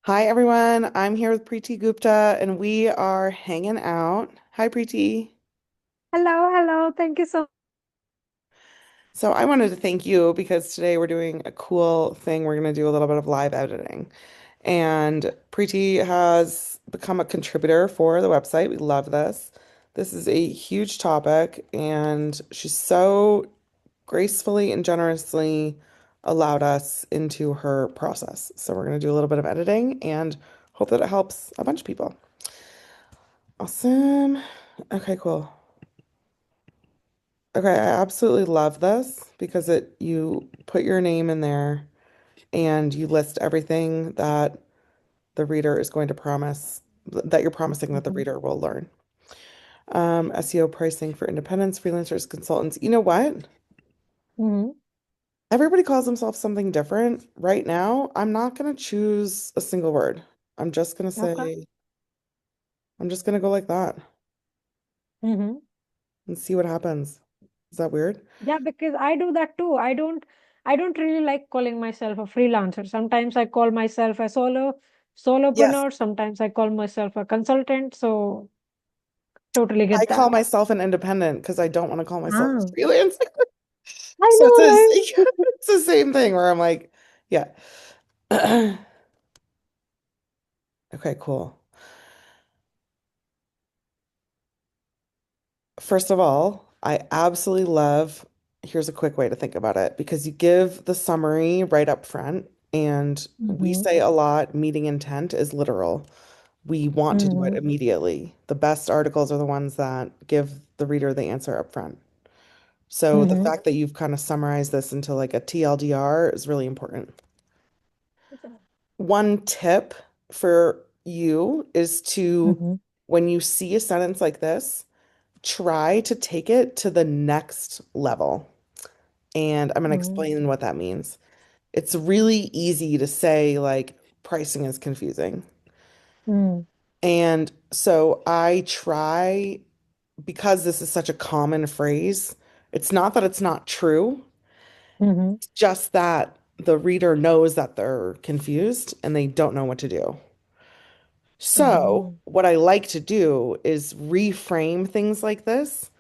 Hi everyone, I'm here with Preeti Gupta and we are hanging out. Hi Preeti. Hello, hello. Thank you so So I wanted to thank you because today we're doing a cool thing. We're going to do a little bit of live editing. And Preeti has become a contributor for the website. We love this. This is a huge topic and she's so gracefully and generously allowed us into her process. So we're going to do a little bit of editing and hope that it helps a bunch of people. Awesome. Okay, cool. Okay, I absolutely love this because it you put your name in there and you list everything that the reader is going to promise that you're promising that the much. reader will learn. SEO pricing for independents, freelancers, consultants. You know what? Hmm. Everybody calls themselves something different. Right now, I'm not going to choose a single word. I'm just going to Okay. say, I'm just going to go like that Hmm. and see what happens. Is that weird? Yeah, because I do that too. I don't really like calling myself a freelancer. Sometimes I call myself a Yes. solopreneur. Sometimes I call myself a consultant. So totally I get call that. myself an independent because I don't want to call myself Ah, a freelancer. I So know, right? it's the same thing where I'm like, yeah. Okay, cool. First of all, I absolutely love, here's a quick way to think about it because you give the summary right up front, and we Mm-hmm. say a lot, meeting intent is literal. We want to do it Mm-hmm. immediately. The best articles are the ones that give the reader the answer up front. So the Mm-hmm. fact that you've kind of summarized this into like a TLDR is really important. One tip for you is to, Mm-hmm. when you see a sentence like this, try to take it to the next level. And I'm going to explain what that means. It's really easy to say, like, pricing is confusing. Mm-hmm. And so I try, because this is such a common phrase, it's not that it's not true, Mm-hmm. it's just that the reader knows that they're confused and they don't know what to do. So, Oh, what I like to do is reframe things like this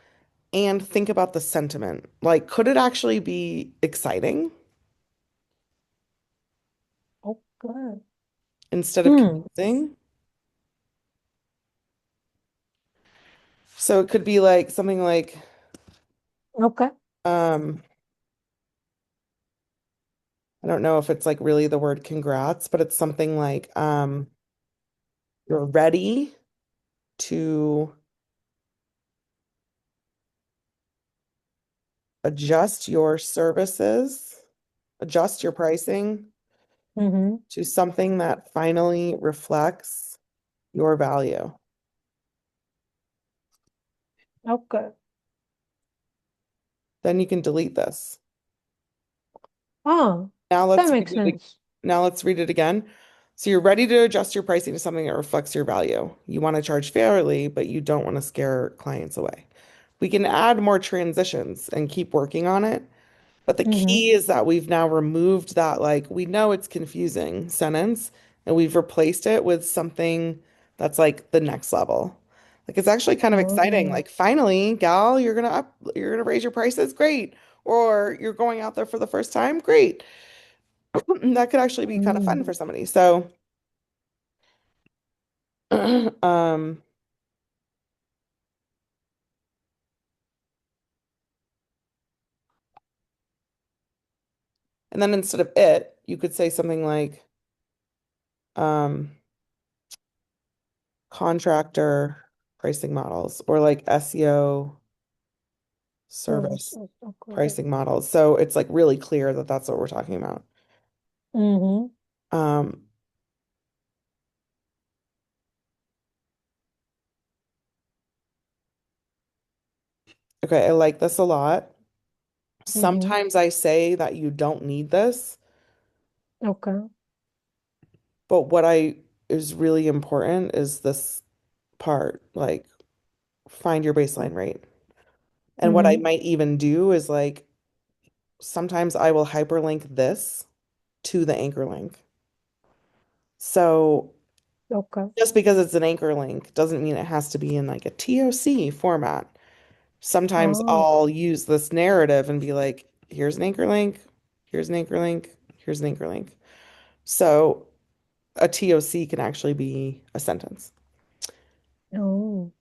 and think about the sentiment. Like, could it actually be exciting okay. instead of Hmm. confusing? So, it could be like something like, Okay. um, I don't know if it's like really the word congrats, but it's something like, you're ready to adjust your services, adjust your pricing Mm-hmm. to something that finally reflects your value. Okay. Then you can delete this. Ah, Now that let's read makes it. sense. Now let's read it again. So you're ready to adjust your pricing to something that reflects your value. You want to charge fairly, but you don't want to scare clients away. We can add more transitions and keep working on it. But the Mm-hmm. key is that we've now removed that, like, we know it's confusing sentence and we've replaced it with something that's like the next level. Like, it's actually kind of exciting. Oh. Like, finally, gal, you're gonna raise your prices. Great. Or you're going out there for the first time. Great. That could actually be kind of Mm. fun for somebody. So, um, and then instead of it, you could say something like, um, contractor pricing models or like SEO service Services. Okay. pricing models. So it's like really clear that that's what we're talking about. Mm-hmm. Um, okay, I like this a lot. Mm-hmm. Sometimes I say that you don't need this, Okay. but what I is really important is this part, like find your baseline rate. And what I Mm-hmm. might even do is like sometimes I will hyperlink this to the anchor link. So Okay. just because it's an anchor link doesn't mean it has to be in like a TOC format. Sometimes Oh, I'll use this narrative and be like, here's an anchor link, here's an anchor link, here's an anchor link. So a TOC can actually be a sentence. oh,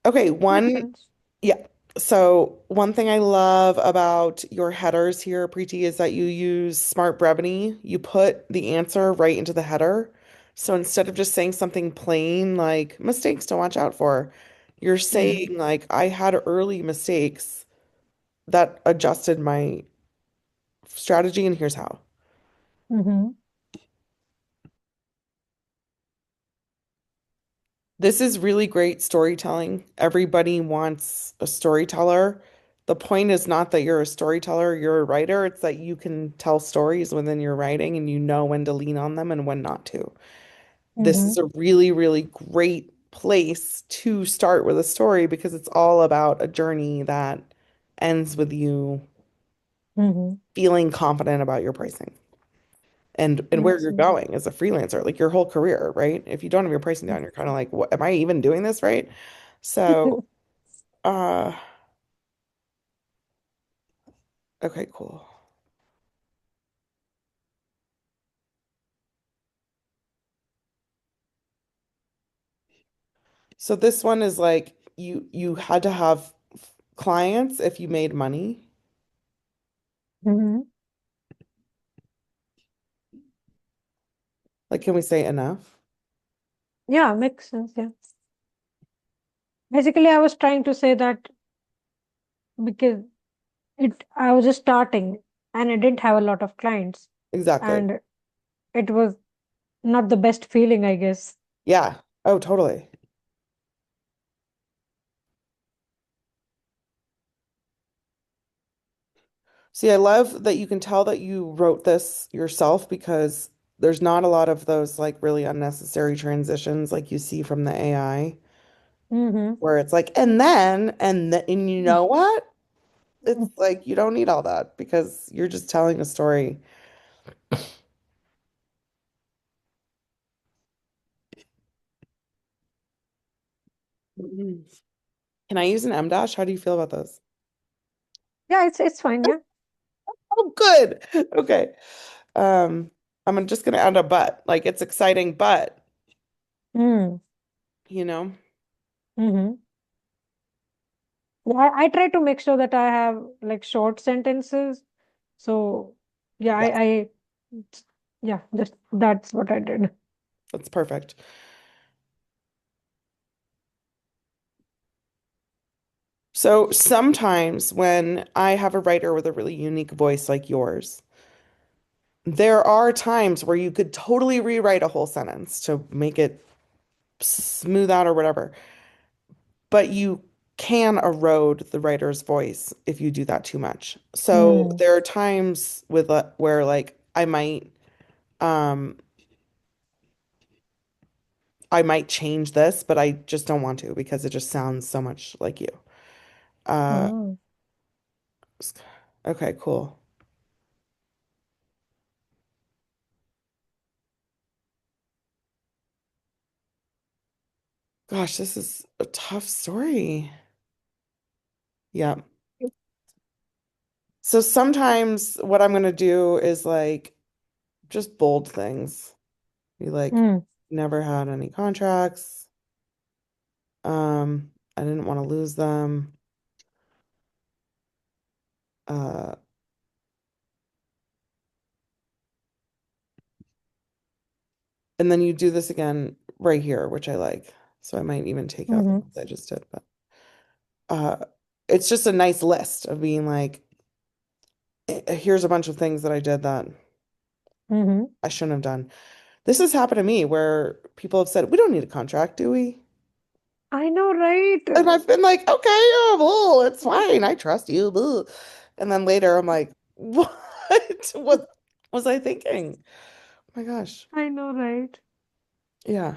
Okay, makes one, sense. yeah. So one thing I love about your headers here, Preeti, is that you use smart brevity. You put the answer right into the header. So instead of just saying something plain like mistakes to watch out for, you're Mm-hmm. saying like I had early mistakes that adjusted my strategy and here's how. Mm-hmm. This is really great storytelling. Everybody wants a storyteller. The point is not that you're a storyteller, you're a writer. It's that you can tell stories within your writing and you know when to lean on them and when not to. This Mm-hmm. is a really, really great place to start with a story because it's all about a journey that ends with you Mm-hmm. feeling confident about your pricing and where Makes you're sense. going as a freelancer, like your whole career, right? If you don't have your pricing down, you're kind of like, what am I even doing this right? So, uh, okay, cool. So this one is like you had to have clients if you made money. Mm-hmm. Like, can we say enough? Yeah, makes sense. Yeah. Basically, I was trying to say that because I was just starting and I didn't have a lot of clients, Exactly. and it was not the best feeling, I guess. Yeah. Oh, totally. See, I love that you can tell that you wrote this yourself because there's not a lot of those like really unnecessary transitions like you see from the AI Mm-hmm. where it's like, and you know what? It's like you don't need all that because you're just telling a story. Mhm. Can I use an M dash? How do you feel about those? Yeah, it's fine. Yeah. Oh, good. Okay. Um, just gonna add a but. Like it's exciting, but Mm. you know, Mm-hmm. Yeah, I try to make sure that I have like short sentences. So yeah, yeah, yeah, just that's what I did. that's perfect. So sometimes when I have a writer with a really unique voice like yours, there are times where you could totally rewrite a whole sentence to make it smooth out or whatever, but you can erode the writer's voice if you do that too much. So Mm. there are times where like um I might change this, but I just don't want to because it just sounds so much like you. Uh Oh. okay, cool. Gosh, this is a tough story. Yeah. So sometimes what I'm gonna do is like just bold things. Be like, Mm. never had any contracts. I didn't want to lose them. Uh, and then you do this again right here, which I like. So I might even take out the Mm-hmm. ones I just did, but uh, it's just a nice list of being like, Here's a bunch of things that I did that Mm-hmm. I shouldn't have done." This has happened to me where people have said, "We don't need a contract, do we?" I know, right? And I've been like, "Okay, well, it's fine. I trust you." Blah. And then later I'm like, "What? What was I thinking?" Oh my gosh. I know, right? Yeah.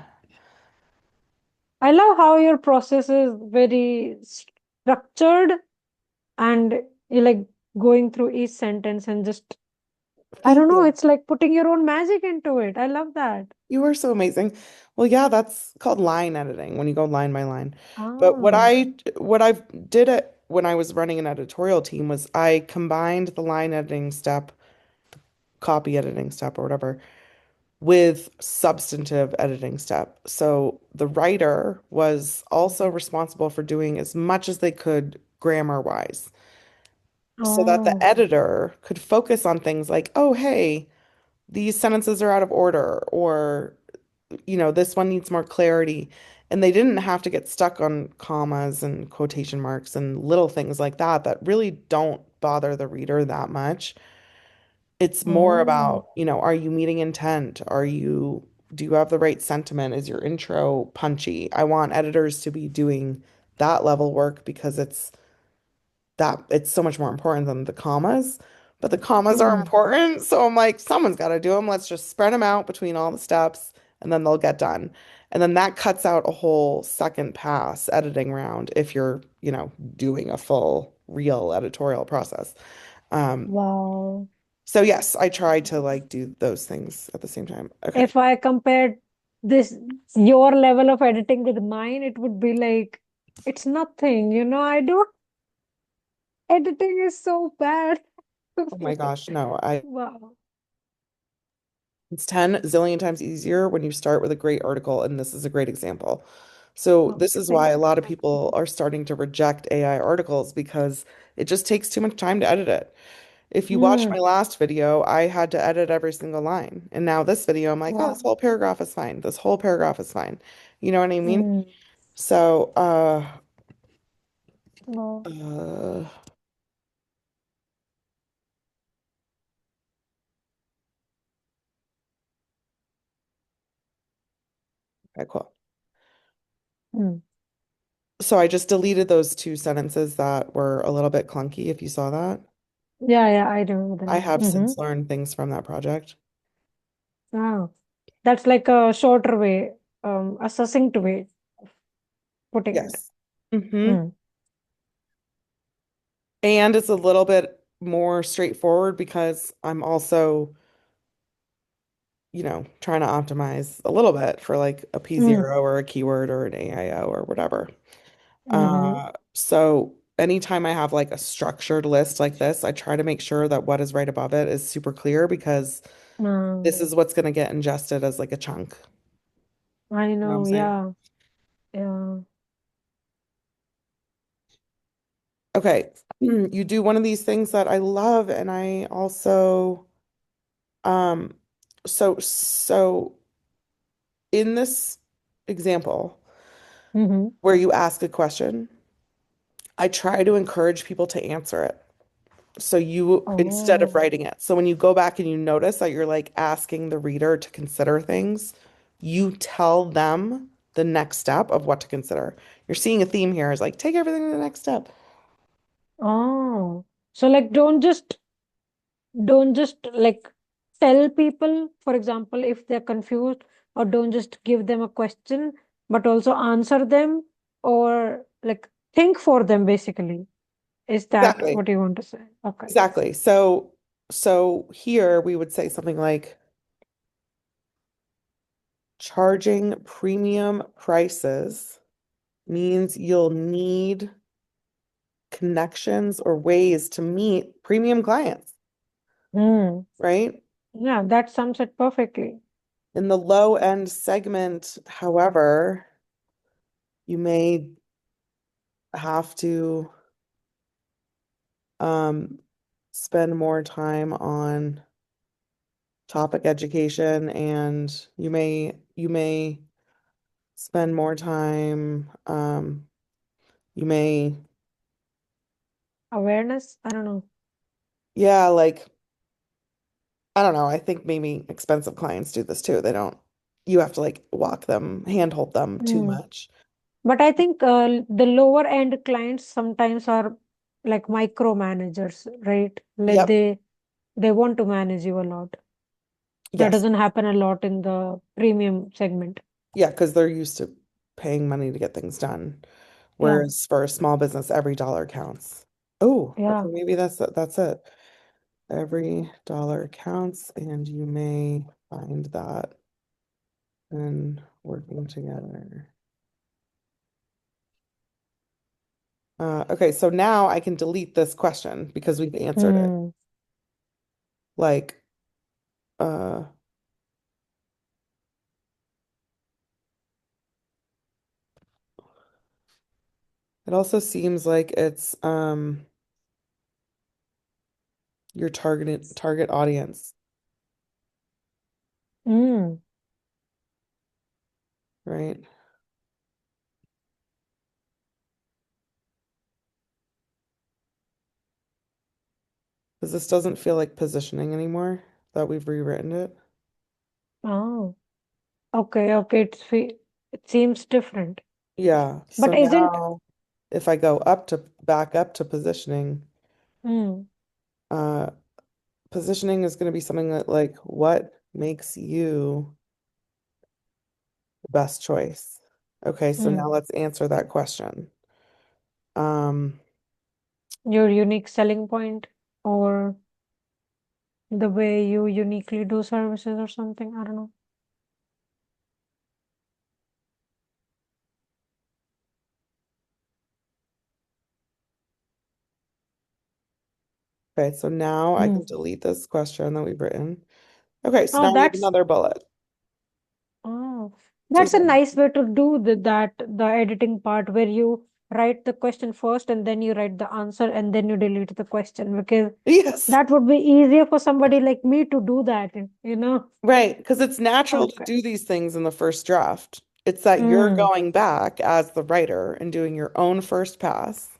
I love how your process is very structured and you like going through each sentence and just I Thank don't know. you. It's like putting your own magic into it. I love that. You are so amazing. Well, yeah, that's called line editing when you go line by line. But Ah, what I did it when I was running an editorial team was I combined the line editing step, copy editing step or whatever, with substantive editing step. So the writer was also responsible for doing as much as they could grammar wise, so that the oh, editor could focus on things like, oh, hey, these sentences are out of order, or this one needs more clarity. And they didn't have to get stuck on commas and quotation marks and little things like that that really don't bother the reader that much. It's more oh, about, are you meeting intent? Do you have the right sentiment? Is your intro punchy? I want editors to be doing that level work because it's so much more important than the commas. But the commas are mm, important. So I'm like, someone's got to do them. Let's just spread them out between all the steps and then they'll get done. And then that cuts out a whole second pass editing round if you're, doing a full real editorial process. Um, wow. so yes, I try to like do those things at the same time. Okay. If I compared this, your level of editing with mine, it would be like, it's nothing. I do editing is so bad. Oh my gosh, no. I Wow. It's 10 zillion times easier when you start with a great article, and this is a great example. So Oh, this is why thank a you. lot of people are starting to reject AI articles because it just takes too much time to edit it. If you watch Mm, my last video, I had to edit every single line. And now this video, I'm like, oh, this wow. whole paragraph is fine. This whole paragraph is fine. You know what I mean? Mm, So, no. uh, okay, cool. Mm. So I just deleted those two sentences that were a little bit clunky, if you saw that. Yeah, yeah, I remember I that. have Mm-hmm. since learned things from that project. Wow. That's like a shorter way, a succinct way of putting it. Yes. Hmm. Mm. And it's a little bit more straightforward because I'm also, trying to optimize a little bit for like a Mm. P0 or a keyword or an AIO or whatever. Mm-hmm. So anytime I have like a structured list like this, I try to make sure that what is right above it is super clear because Mm. this is what's going to get ingested as like a chunk. I You know what I'm know, saying? yeah. Yeah. Okay. You do one of these things that I love, and I also, um, so in this example Mm-hmm. where you ask a question, I try to encourage people to answer it. So you, instead of Oh. writing it. So when you go back and you notice that you're like asking the reader to consider things, you tell them the next step of what to consider. You're seeing a theme here is like, take everything to the next step. Oh. So like don't just like tell people, for example, if they're confused, or don't just give them a question, but also answer them, or like think for them basically. Is that Exactly. what you want to say? Okay. Exactly. So here we would say something like charging premium prices means you'll need connections or ways to meet premium clients, Hmm. right? Yeah, that sums it perfectly. In the low end segment, however, you may have to um, spend more time on topic education and you may spend more time you may Awareness? I don't know. yeah, like I don't know. I think maybe expensive clients do this too. You have to like walk them, handhold them too Hmm. much. But I think the lower end clients sometimes are like micromanagers, right? Like Yep. they want to manage you a lot. That Yes. doesn't happen a lot in the premium segment. Yeah, because they're used to paying money to get things done. Yeah, Whereas for a small business, every dollar counts. Oh, okay, yeah. maybe that's it. Every dollar counts, and you may find that in working together. Okay, so now I can delete this question because we've answered it. Hmm. Like, uh, it also seems like it's your target audience, Hmm. right? Because this doesn't feel like positioning anymore that we've rewritten it. Oh, okay, okay. It seems different. Yeah, so But isn't now if I go up to back up to positioning, mm, uh, positioning is going to be something that like what makes you the best choice? Okay, so mm, now let's answer that question. Um, your unique selling point or the way you uniquely do services or something? I don't know. okay, so now I can Mm. delete this question that we've written. Okay, so Oh, now we have that's another bullet. oh, So that's a nice way to do the editing part where you write the question first and then you write the answer and then you delete the question because yes, that would be easier for somebody like me to do that, you know? right, because it's natural to Okay. do these things in the first draft. It's that you're Mm. going back as the writer and doing your own first pass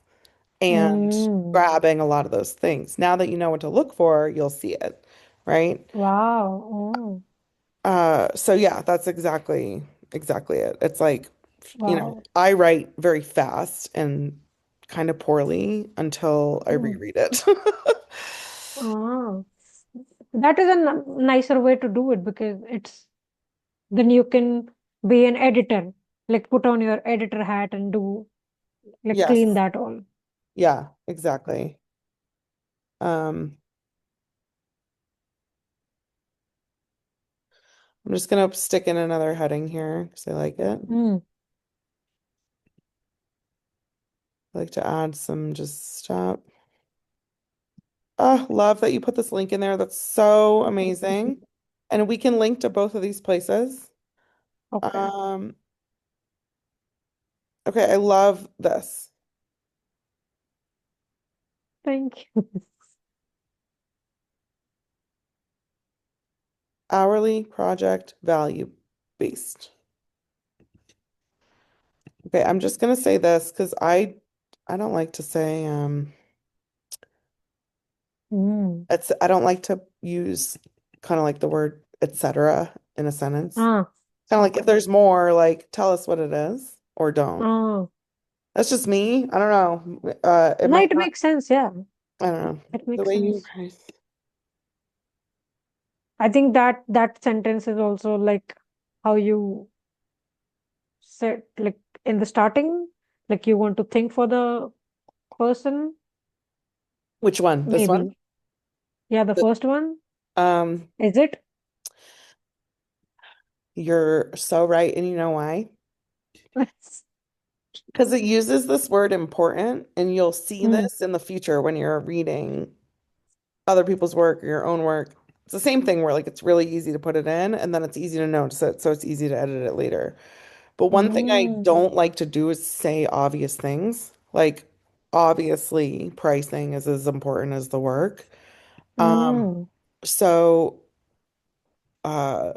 and Mm. grabbing a lot of those things. Now that you know what to look for, you'll see it, right? Wow. Mm. So yeah, that's exactly it. It's like, Wow. I write very fast and kind of poorly until I Mm. reread it. Ah. That is a nicer way to do it because it's then you can be an editor, like put on your editor hat and do like clean Yes. that all. Yeah, exactly. Um, I'm just gonna stick in another heading here because I like it. Mm. I like to add some just stop. Oh, love that you put this link in there. That's so amazing. And we can link to both of these places. Okay. Um, okay, I love this. Thank you. Hourly project value based. Okay, I'm just gonna say this because I don't like to say Mm. I don't like to use kind of like the word etc. in a sentence. Ah, Kind of like if okay. there's more, like tell us what it is or don't. Ah, That's just me. I don't know. It no, might it not. makes sense. Yeah, I don't know. it The makes way you sense. I think that sentence is also like how you said, like in the starting, like you want to think for the person, which one? This one? maybe. Yeah, the The- first one. Um, Is it? you're so right, and you know why? Because it uses this word important, and you'll see Mm. this in the future when you're reading other people's work or your own work. It's the same thing where like it's really easy to put it in and then it's easy to notice it, so it's easy to edit it later. But one thing I Mm. don't like to do is say obvious things. Like obviously pricing is as important as the work. Um, Mm. so uh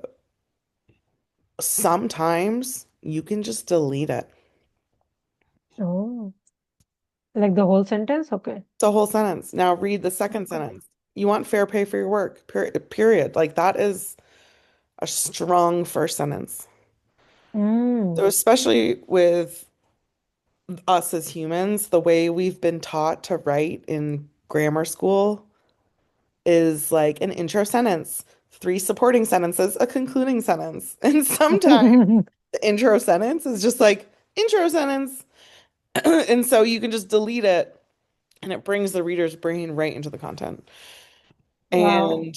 sometimes you can just delete it. Oh, like the whole sentence? Okay. The whole sentence. Now read the second Okay. sentence. You want fair pay for your work. Period. Like that is a strong first sentence. So Mm. especially with us as humans, the way we've been taught to write in grammar school is like an intro sentence, three supporting sentences, a concluding sentence. And sometimes the intro sentence is just like intro sentence. And so you can just delete it and it brings the reader's brain right into the content. Wow. And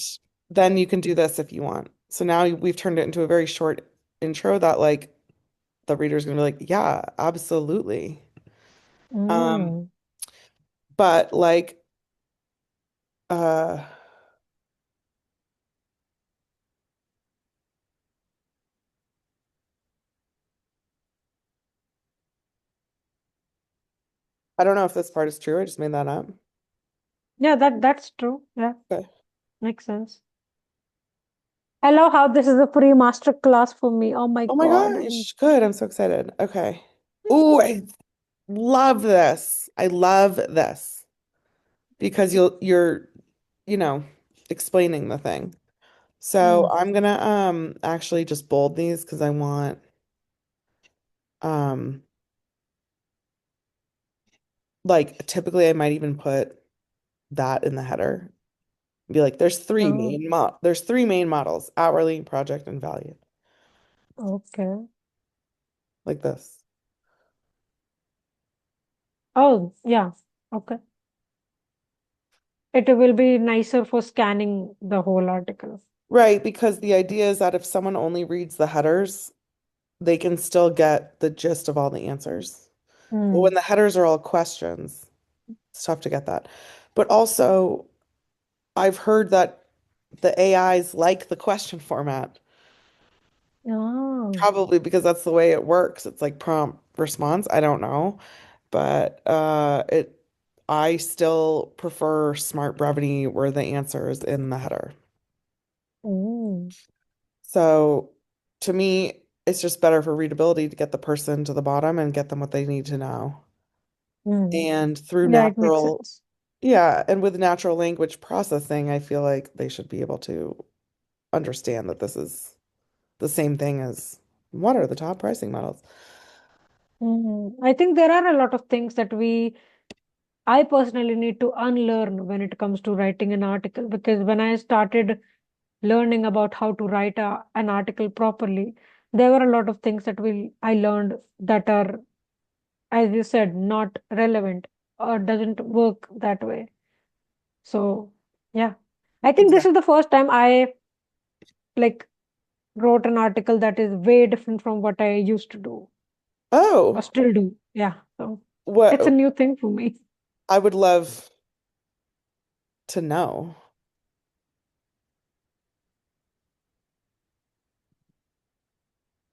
then you can do this if you want. So now we've turned it into a very short intro that like the reader's gonna be like, yeah, absolutely. Um, Mm. but like uh I don't know if this part is true. I just made that up. Yeah, that's true. Yeah, Okay. makes sense. I love how this is a free master class for me. Oh my Oh my God. gosh, good. I'm so excited. Okay. Ooh, I love this. I love this because you're, you know, explaining the thing. So Mm. I'm gonna actually just bold these because I want um like typically I might even put that in the header. Be like, Oh, there's three main models, hourly, project, and value. okay. Like this. Oh, yeah. Okay. It will be nicer for scanning the whole article. Right, because the idea is that if someone only reads the headers, they can still get the gist of all the answers. But when Mm. the headers are all questions, it's tough to get that. But also, I've heard that the AIs like the question format, Oh. probably because that's the way it works. It's like prompt response. I don't know. But I still prefer smart brevity where the answer is in the header. Mm. So to me, it's just better for readability to get the person to the bottom and get them what they need to know. Mm. And through Yeah, it makes natural, sense. yeah, and with natural language processing, I feel like they should be able to understand that this is the same thing as what are the top pricing models? Mm. I think there are a lot of things that I personally need to unlearn when it comes to writing an article, because when I started learning about how to write an article properly, there were a lot of things that I learned that are, as you said, not relevant or doesn't work that way. So yeah, I think this is Exactly. the first time I like wrote an article that is way different from what I used to do or Oh, still do. Yeah, so it's a what new thing for me. I would love to know.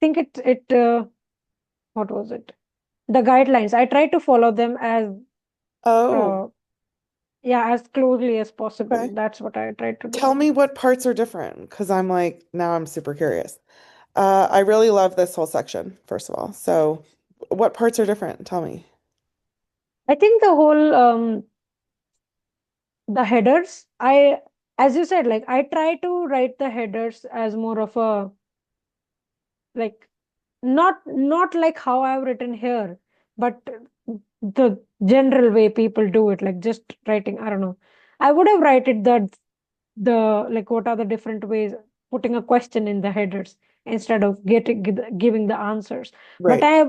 I think what was it? The guidelines. I try to follow them as Oh, uh, yeah, as closely as possible. okay. That's what I try to do. Tell me what parts are different, because I'm like, now I'm super curious. I really love this whole section, first of all. So, what parts are different? Tell me. I think the whole the headers, I as you said, like I try to write the headers as more of a like not like how I've written here, but the general way people do it, like just writing, I don't know. I would have write it the like what are the different ways putting a question in the headers instead of giving the answers. But Right. I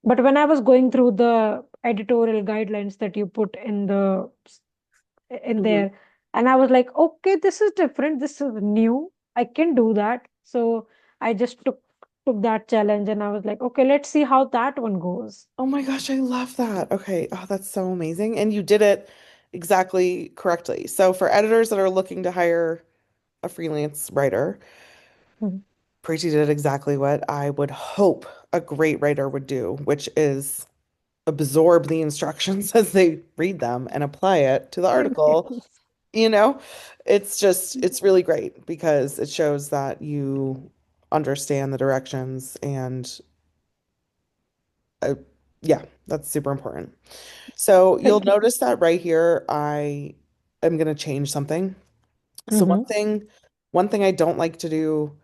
but when I was going through the editorial guidelines that you put in Hmm. there, and I was like, okay, this is different, this is new, I can do that. So I just took that challenge, and I was like, okay, let's see how that one goes. Oh my gosh, I love that. Okay. Oh, that's so amazing. And you did it exactly correctly. So, for editors that are looking to hire a freelance writer, Mhm. Preeti did exactly what I would hope a great writer would do, which is absorb the instructions as they read them and apply it to the article. You know, it's really great because it shows that you understand the directions and uh, yeah, that's super important. So you'll Thank you. notice that right here, I am going to change something. So Mm-hmm. one thing I don't like to do,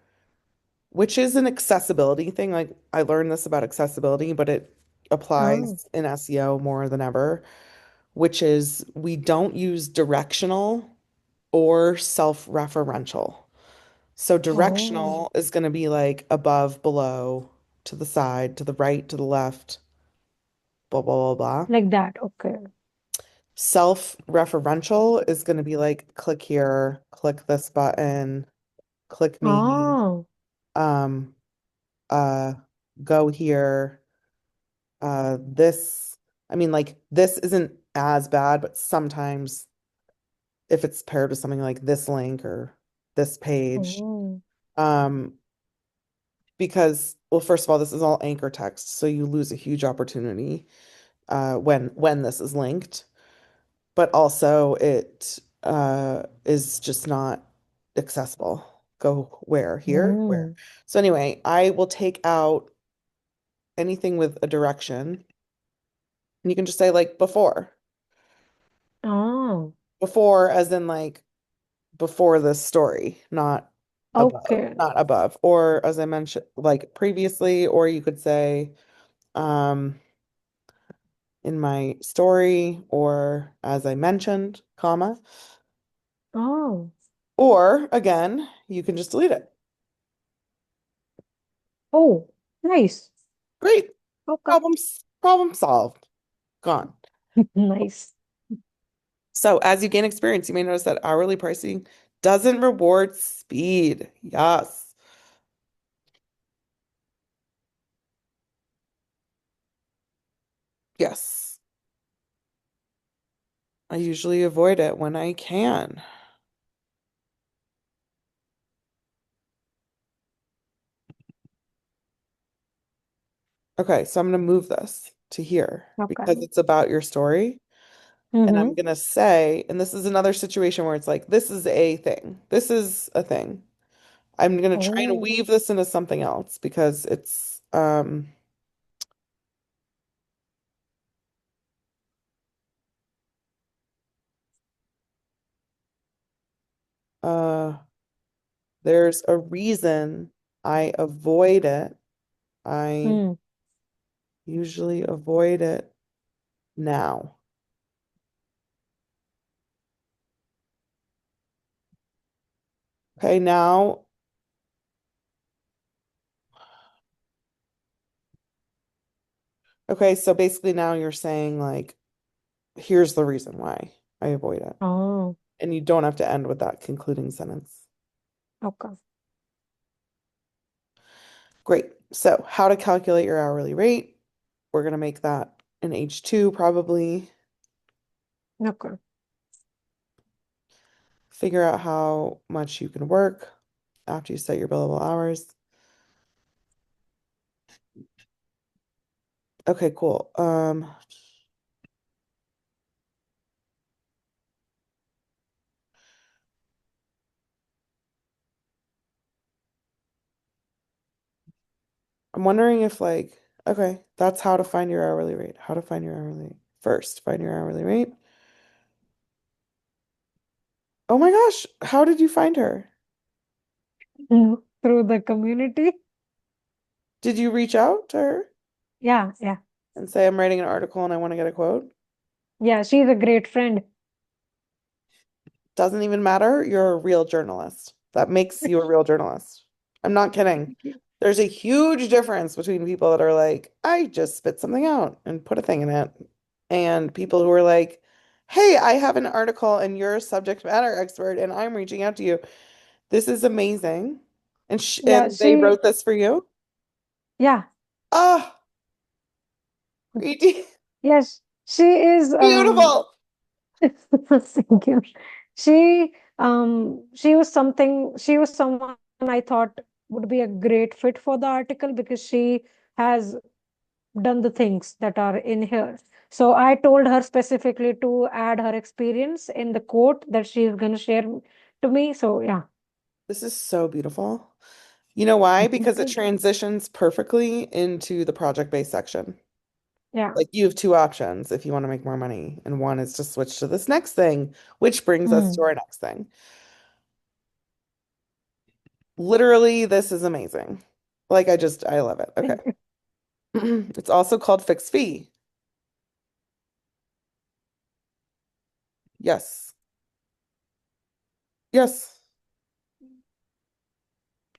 which is an accessibility thing, like I learned this about accessibility, but it Oh, applies in SEO more than ever, which is we don't use directional or self-referential. So oh, directional is going to be like above, below, to the side, to the right, to the left, blah, blah, blah, blah. like that. Okay. Self-referential is going to be like click here, click this button, click me, Oh, um, uh, go here. This, I mean, like this isn't as bad, but sometimes if it's paired with something like this link or this page, oh, um, because well, first of all, this is all anchor text, so you lose a huge opportunity when this is linked. But also it is just not accessible. Go where? Here? Where? mm, So anyway, I will take out anything with a direction, and you can just say like before. oh, Before as in like before this story, okay, not above. Or as I mentioned, like previously, or you could say um in my story, or as I mentioned, comma. oh, Or again, you can just delete it. oh, nice. Great. Okay, Problem solved. Gone. nice. So as you gain experience, you may notice that hourly pricing doesn't reward speed. Yes. Yes. I usually avoid it when I can. Okay, so I'm going to move this to here because Okay. it's about your story. And I'm Mm-hmm. going to say, and this is another situation where it's like, this is a thing. This is a thing. I'm going to try and Oh, weave this into something else because it's uh there's a reason I avoid it. I mm, usually avoid it now. Okay, now, okay, so basically now you're saying like, here's the reason why I avoid it. oh, And you don't have to end with that concluding sentence. okay, Great. So, how to calculate your hourly rate? We're going to make that an H2 probably. okay. Figure out how much you can work after you set your billable hours. Okay, cool. I'm wondering if like, okay, that's how to find your hourly rate. How to find your hourly rate. First, find your hourly rate. Oh my gosh, how did you find her? Mm, through the community. Did you reach out to her Yeah, yeah, and say, I'm writing an article and I want to get a quote? yeah. She's a great friend. Doesn't even matter. You're a real journalist. That makes you a real journalist. I'm not kidding. Thank you. There's a huge difference between people that are like, I just spit something out and put a thing in it, and people who are like, hey, I have an article and you're a subject matter expert and I'm reaching out to you. This is amazing. And Yeah, and they she, wrote this for you? yeah, Ah, Preeti, yes, she is, beautiful. thank you. She was someone I thought would be a great fit for the article because she has done the things that are in here. So I told her specifically to add her experience in the quote that she is going to share to me. So yeah. This is so beautiful. You know why? Thank Because it you. transitions perfectly into the project-based section. Yeah. Like you have two options if you want to make more money, and one is to switch to this next thing, which brings us to Mm. our next thing. Literally, this is amazing. Like I love it. Okay. Thank you. It's also called fixed fee. Yes. Yes.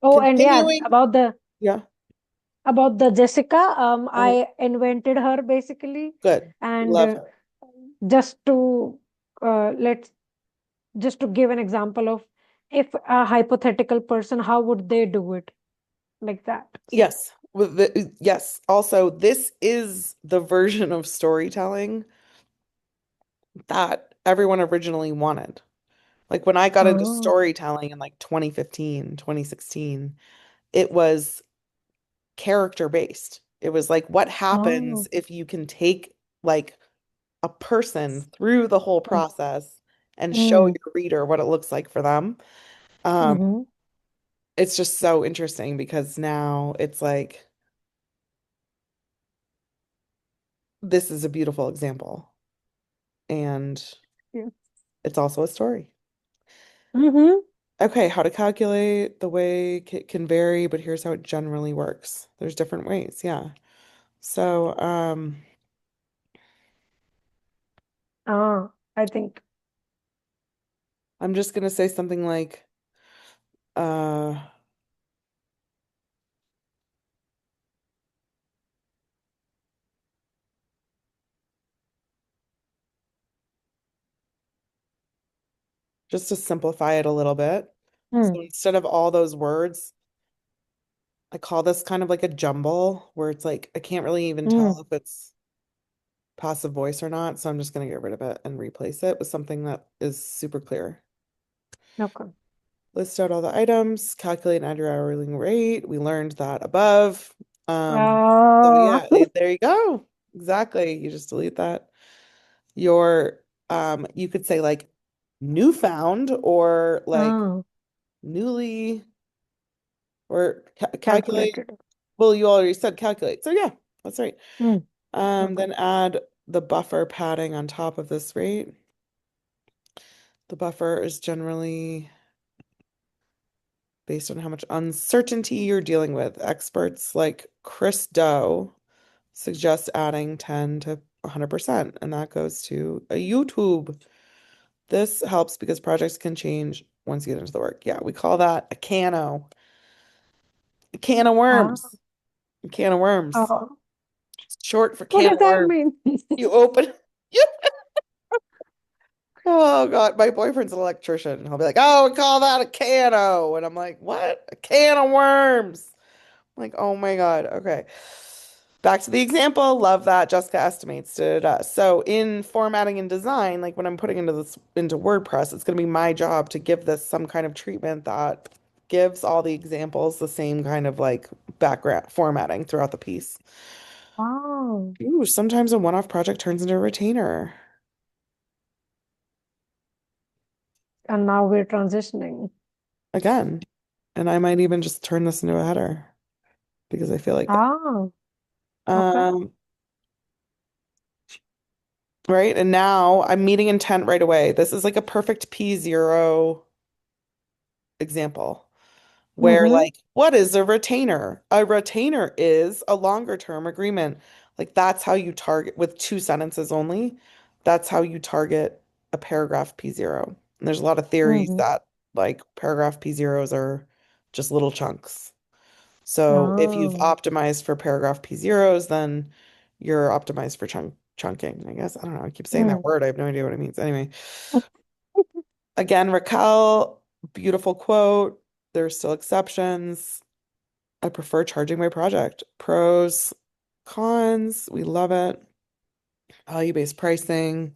Oh, and yeah, Continuing. Yeah. about the Jessica, Uh, I invented her basically, good. We and love her. Just to let's just to give an example of if a hypothetical person, how would they do it like that? So, Yes. Yes. Also, this is the version of storytelling that everyone originally wanted. Like when I got into oh, storytelling in like 2015, 2016, it was character based. It was like what happens oh, if you can take like a person through the whole process and show mm, your reader what it looks like for them. Um, mm-hmm. it's just so interesting because now it's like this is a beautiful example and Yeah. it's also a story. Mm-hmm. Okay, how to calculate the way can vary, but here's how it generally works. There's different ways, yeah. So, I think. I'm just gonna say something like, uh, just to simplify it a little bit. So Mm, instead of all those words, I call this kind of like a jumble where it's like I can't really even mm, tell if it's passive voice or not. So I'm just gonna get rid of it and replace it with something that is super clear. okay. List out all the items, calculate an hourly rate. We learned that above. So Uh, yeah, there you go. Exactly. You just delete that. Your you could say like newfound or like uh, newly or calculate. calculated. Well, you already said calculate. So yeah, that's right. Mm, okay. Then add the buffer padding on top of this rate. The buffer is generally based on how much uncertainty you're dealing with. Experts like Chris Doe suggest adding 10 to 100%, and that goes to a YouTube. This helps because projects can change once you get into the work. Yeah, we call that a can of Ah, worms, a can of worms. oh, It's short for what can does of that worms. mean? You open, yep. Oh God, my boyfriend's an electrician. He'll be like, "Oh, we call that a cano," and I'm like, "What? A can of worms?" I'm like, "Oh my God." Okay. Back to the example. Love that. Jessica estimates. Da, da, da. So in formatting and design, like when I'm putting into WordPress, it's going to be my job to give this some kind of treatment that gives all the examples the same kind of like background formatting throughout the piece. Oh, Ooh, sometimes a one-off project turns into a retainer. and now we're transitioning. Again. And I might even just turn this into a header because I feel like that. Ah, okay. Um, right. And now I'm meeting intent right away. This is like a perfect P0 example where Mm-hmm. like, what is a retainer? A retainer is a longer term agreement. Like that's how you target with two sentences only. That's how you target a paragraph P0. And there's a lot of theories Mm-hmm. that like paragraph P0s are just little chunks. So if you've Oh. optimized for paragraph P0s, then you're optimized for chunking, I guess. I don't know. I keep saying that Mm. word. I have no idea what it means. Anyway, again, Raquel, beautiful quote. There's still exceptions. I prefer charging by project. Pros, cons, we love it. Value-based pricing.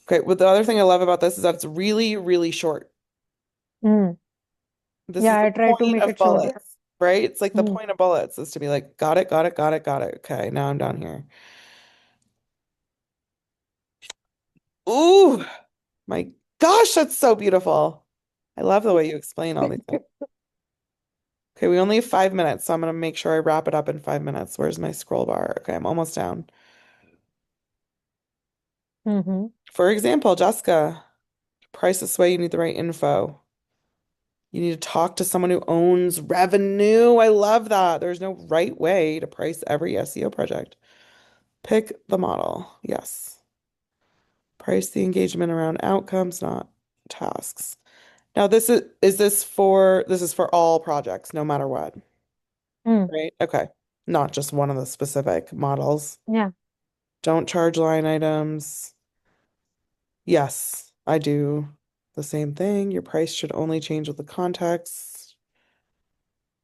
Okay, well, the other thing I love about this is that it's really, really short. Mm. This is Yeah, the I try to point make of it short. Yeah. bullets, right? It's like the Mm. point of bullets is to be like, got it, got it, got it, got it. Okay, now I'm down here. Ooh, my gosh, that's so beautiful. I love the way you explain all these things. Okay, we only have 5 minutes, so I'm gonna make sure I wrap it up in 5 minutes. Where's my scroll bar? Okay, I'm almost down. Mm-hmm. For example, Jessica, to price this way, you need the right info. You need to talk to someone who owns revenue. I love that. There's no right way to price every SEO project. Pick the model. Yes. Price the engagement around outcomes, not tasks. Now, this is for all projects, no matter what, Mm. right? Okay. Not just one of the specific models. Yeah. Don't charge line items. Yes, I do the same thing. Your price should only change with the context.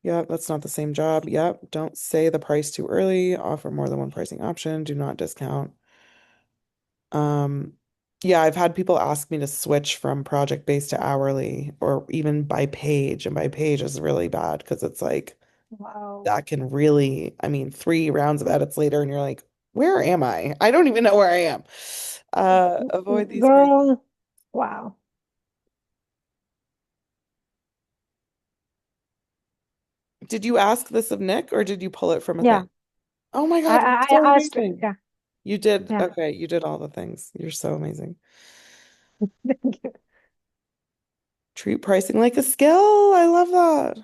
Yep, that's not the same job. Yep, don't say the price too early. Offer more than one pricing option. Do not discount. Um, yeah, I've had people ask me to switch from project based to hourly or even by page. And by page is really bad because it's like Wow. that can really, I mean, 3 rounds of edits later and you're like, where am I? I don't even know where I am. Avoid these crazy. Girl, wow. Did you ask this of Nick or did you pull it from a Yeah, thing? Oh my I, God, you're I, so I asked. amazing. Yeah, You did. yeah. Okay, you did all the things. You're so amazing. Thank you. Treat pricing like a skill. I love that.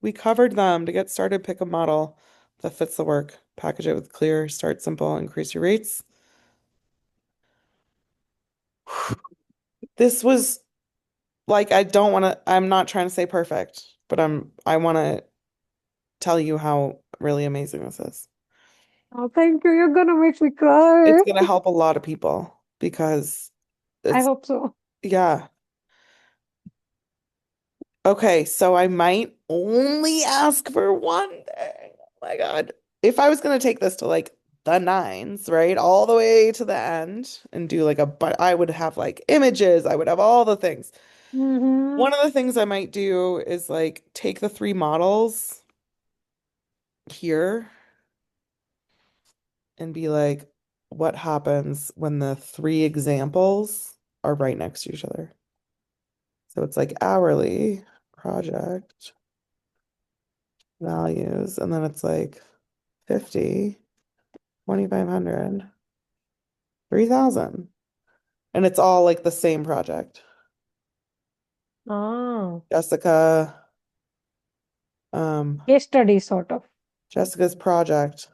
We covered them to get started. Pick a model that fits the work. Package it with clear, start simple, increase your rates. This was like, I don't want to, I'm not trying to say perfect, but I want to tell you how really amazing this is. Oh, thank you. You're gonna make me It's cry. going to help a lot of people because I it's, hope so. yeah. Okay, so I might only ask for one thing. Oh my God. If I was going to take this to like the nines, right, all the way to the end and do like but I would have like images, I would have all the things. Mm-hmm. One of the things I might do is like take the 3 models here and be like, what happens when the 3 examples are right next to each other? So it's like hourly project values, and then it's like 50, 2,500, 3,000. And it's all like the same project. Oh, Jessica, um, case study sort of. Jessica's project,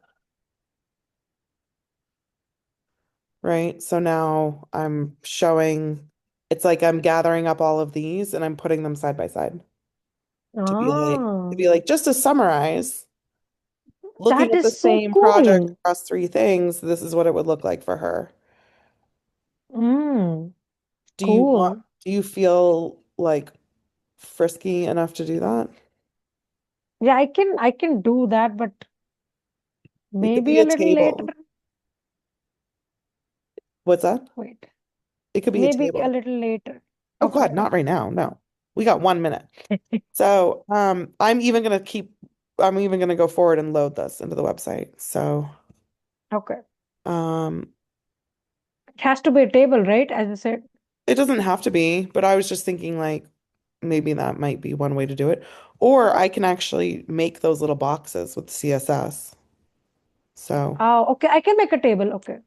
right? So now I'm showing, it's like I'm gathering up all of these and I'm putting them side by side to Oh, be like, just to summarize, looking that at is the so same project cool. across 3 things, this is what it would look like for her. Mm, Do cool. you feel like frisky enough to do that? Yeah, I can do that, but It could maybe be a a little later. table. What's that? Wait, It could be a maybe a table. little later. Oh Okay, God, not okay. right now. No. We got 1 minute. So, I'm even gonna go forward and load this into the website. So, Okay. um, It has to be a table, right? As I said. it doesn't have to be, but I was just thinking like maybe that might be one way to do it. Or I can actually make those little boxes with CSS. So, Oh, okay. I can make a table. Okay.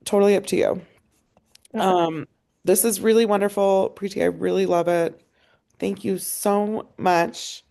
totally up to you. Okay. Um, this is really wonderful, Preeti. I really love it. Thank you so much.